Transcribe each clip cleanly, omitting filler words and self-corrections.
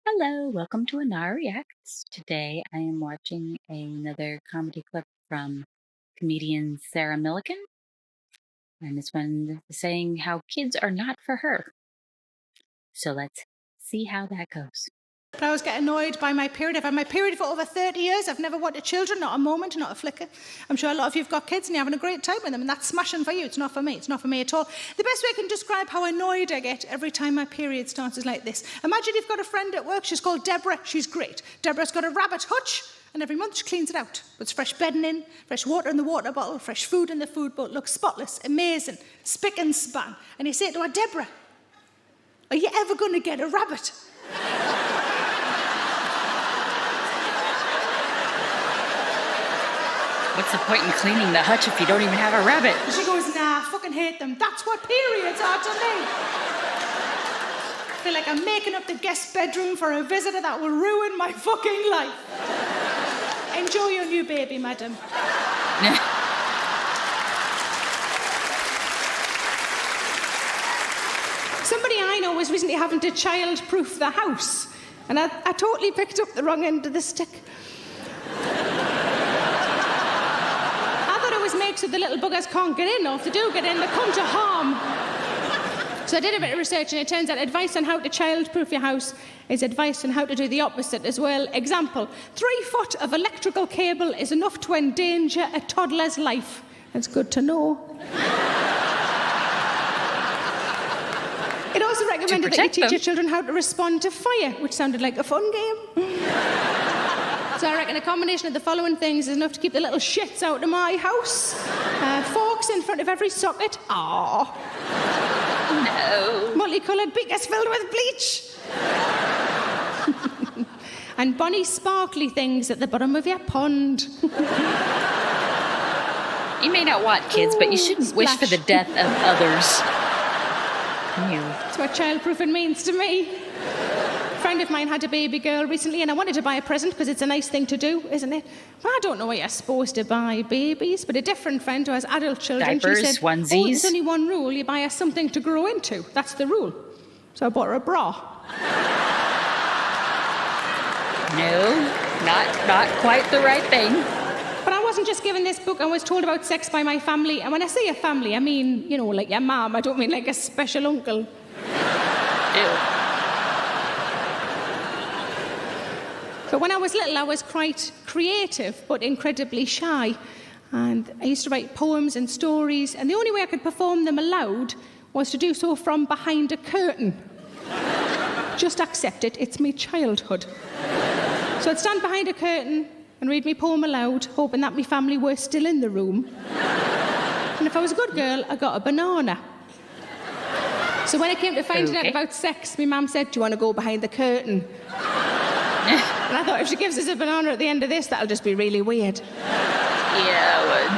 Hello, welcome to Ennara Reacts. Today I am watching another comedy clip from comedian Sarah Millican, and this one is saying how kids are not for her. So let's see how that goes. But I always get annoyed by my period. I've had my period for over 30 years. I've never wanted children, not a moment, not a flicker. I'm sure a lot of you have got kids and you're having a great time with them, and that's smashing for you. It's not for me. It's not for me at all. The best way I can describe how annoyed I get every time my period starts is like this. Imagine you've got a friend at work. She's called Deborah. She's great. Deborah's got a rabbit hutch, and every month she cleans it out. Puts fresh bedding in, fresh water in the water bottle, fresh food in the food bowl. Looks spotless, amazing, spick and span. And you say to her, Deborah, are you ever going to get a rabbit? What's the point in cleaning the hutch if you don't even have a rabbit? And she goes, nah, I fucking hate them. That's what periods are to me. I feel like I'm making up the guest bedroom for a visitor that will ruin my fucking life. Enjoy your new baby, madam. Somebody I know was recently having to child-proof the house, and I totally picked up the wrong end of the stick. Made so the little buggers can't get in, or if they do get in, they come to harm. So I did a bit of research, and it turns out advice on how to child-proof your house is advice on how to do the opposite as well. Example, 3 foot of electrical cable is enough to endanger a toddler's life. That's good to know. It also recommended that you teach your children how to respond to fire, which sounded like a fun game. So I reckon a combination of the following things is enough to keep the little shits out of my house. Forks in front of every socket. Aww. No. Multicoloured beakers filled with bleach. And bonny sparkly things at the bottom of your pond. You may not want kids, but you shouldn't wish for the death of others. That's what childproofing means to me. A friend of mine had a baby girl recently, and I wanted to buy a present because it's a nice thing to do, isn't it? Well, I don't know why you're supposed to buy babies, but a different friend who has adult children, diapers, she said, onesies. Oh, there's only one rule, you buy her something to grow into. That's the rule. So I bought her a bra. No, not quite the right thing. But I wasn't just given this book, I was told about sex by my family, and when I say a family, I mean, you know, like your mum. I don't mean like a special uncle. Ew. But when I was little, I was quite creative, but incredibly shy. And I used to write poems and stories, and the only way I could perform them aloud was to do so from behind a curtain. Just accept it, it's me childhood. So I'd stand behind a curtain and read me poem aloud, hoping that my family were still in the room. And if I was a good girl, I got a banana. So when I came to finding out about sex, my mum said, do you want to go behind the curtain? And I thought, if she gives us a banana at the end of this, that'll just be really weird. Yeah, it would.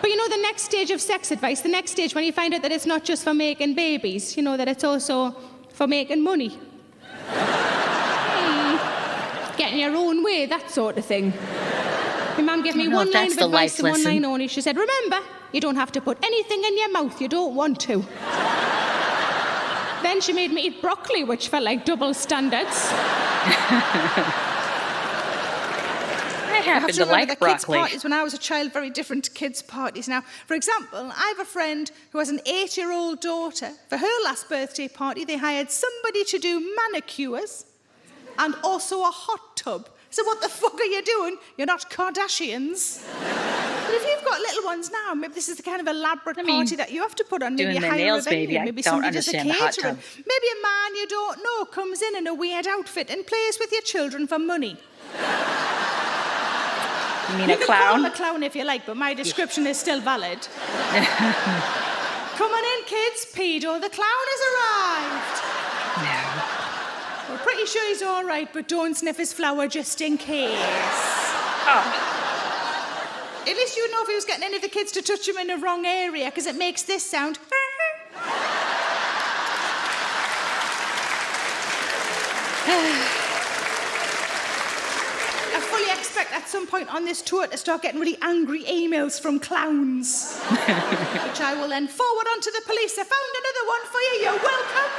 But you know, the next stage of sex advice, the next stage when you find out that it's not just for making babies, you know, that it's also for making money. Getting your own way, that sort of thing. My mum gave me one line of advice and one line only. She said, remember, you don't have to put anything in your mouth you don't want to. Then she made me eat broccoli, which felt like double standards. I happen to like broccoli. Kids' parties when I was a child, very different to kids' parties now. For example, I have a friend who has an 8-year-old daughter. For her last birthday party, they hired somebody to do manicures and also a hot tub. So what the fuck are you doing? You're not Kardashians. But if you've got little ones now, maybe this is the kind of elaborate party that you have to put on. Maybe you hire a venue, maybe somebody does a catering. Maybe a man you don't know comes in a weird outfit and plays with your children for money. You mean a clown? You can call him a clown if you like, but my description is still valid. Come on in, kids. Pedo the clown has arrived. No. We're pretty sure he's all right, but don't sniff his flower just in case. Oh. At least you know if he was getting any of the kids to touch him in the wrong area, because it makes this sound. I fully expect at some point on this tour to start getting really angry emails from clowns, which I will then forward on to the police. I found another one for you. You're welcome.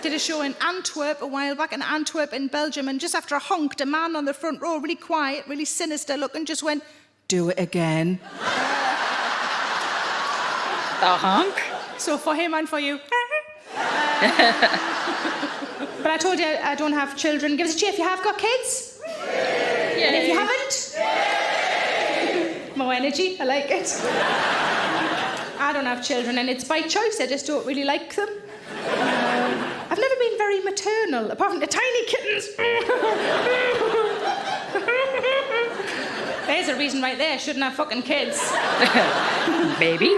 did a show in Antwerp a while back, in Antwerp in Belgium, and just after I honked, a man on the front row, really quiet, really sinister looking, just went, "Do it again." A honk? So for him and for you. But I told you I don't have children. Give us a cheer if you have got kids. Yay. And if you haven't, more energy, I like it. I don't have children, and it's by choice. I just don't really like them. I've never been very maternal, apart from the tiny kittens. There's a reason right there. I shouldn't have fucking kids. Maybe.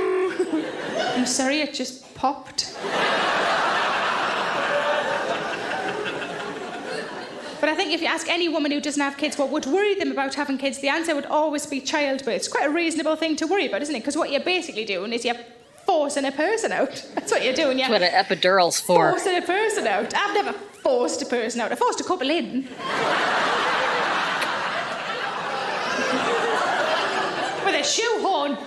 I'm sorry, it just popped. But I think if you ask any woman who doesn't have kids what would worry them about having kids, the answer would always be childbirth. It's quite a reasonable thing to worry about, isn't it? Because what you're basically doing is you're forcing a person out. That's what you're doing. That's what an epidural's for. Forcing a person out. I've never forced a person out. I forced a couple in. With a shoehorn.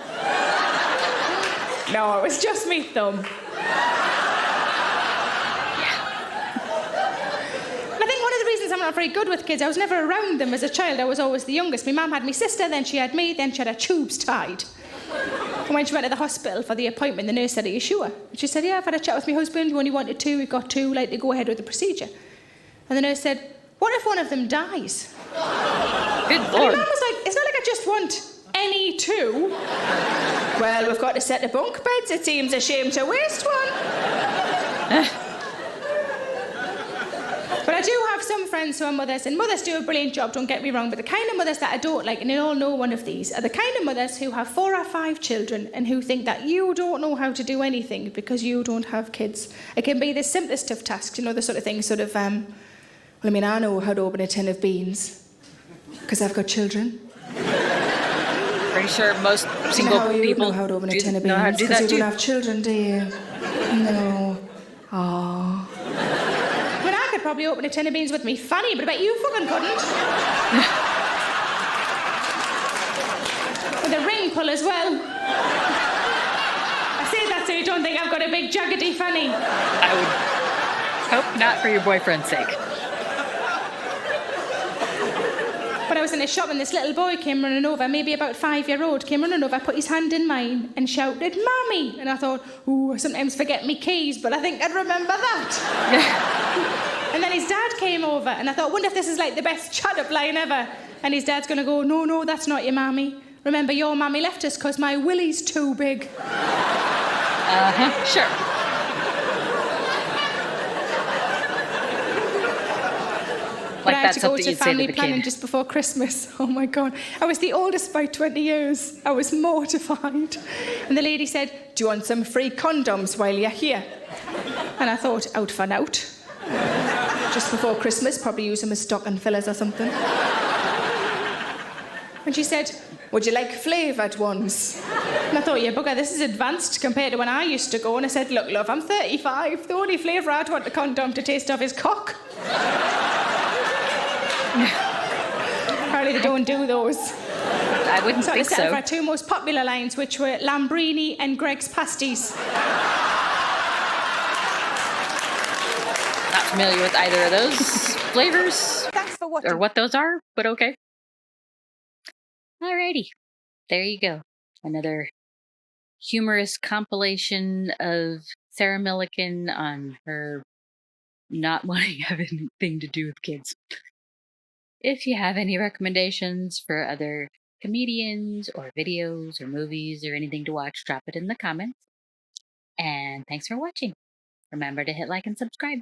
No, it was just me thumb. I'm not very good with kids. I was never around them as a child. I was always the youngest. My mum had my sister, then she had me, then she had her tubes tied. And when she went to the hospital for the appointment, the nurse said, "Are you sure?" And she said, "Yeah, I've had a chat with my husband. We only wanted two. We've got two. Like to go ahead with the procedure." And the nurse said, "What if one of them dies?" Good And Lord. my mum was like, "It's not like I just want any two." "Well, we've got a set of bunk beds. It seems a shame to waste one." But I do have some friends who are mothers, and mothers do a brilliant job, don't get me wrong, but the kind of mothers that I don't like, and you all know one of these, are the kind of mothers who have 4 or 5 children and who think that you don't know how to do anything because you don't have kids. It can be the simplest of tasks, you know, the sort of thing, I know how to open a tin of beans because I've got children. Pretty sure most single people know how to open a tin of know how to beans do because that you too. don't have children, do you? No. Aww. I could probably open a tin of beans with me fanny, but I bet you fucking couldn't. With a ring pull as well. I say that so you don't think I've got a big jaggedy fanny. I would hope not for your boyfriend's sake. But I was in a shop and this little boy came running over, maybe about 5-year-old, came running over, put his hand in mine and shouted, "Mommy!" And I thought, ooh, I sometimes forget me keys, but I think I'd remember that. And then his dad came over and I thought, wonder if this is like the best shut-up line ever. And his dad's going to go, no, that's not your mammy. Remember, your mammy left us because my willy's too big. Sure. But Like I had that's to go something to you'd say to family the planning kid. just before Christmas. Oh my God. I was the oldest by 20 years. I was mortified. And the lady said, "Do you want some free condoms while you're here?" And I thought, out for out. Just before Christmas, probably use them as stocking fillers or something. And she said, "Would you like flavoured ones?" And I thought, yeah, bugger, this is advanced compared to when I used to go. And I said, "Look, love, I'm 35. The only flavour I'd want a condom to taste of is cock." Apparently they don't do those. I wouldn't So I think settled for so. our 2 most popular lines, which were Lambrini and Greg's Pasties. Not familiar with either of those flavors Thanks for watching. or what those are, but okay. Alrighty. There you go. Another humorous compilation of Sarah Millican on her not wanting to have anything to do with kids. If you have any recommendations for other comedians or videos or movies or anything to watch, drop it in the comments. And thanks for watching. Remember to hit like and subscribe.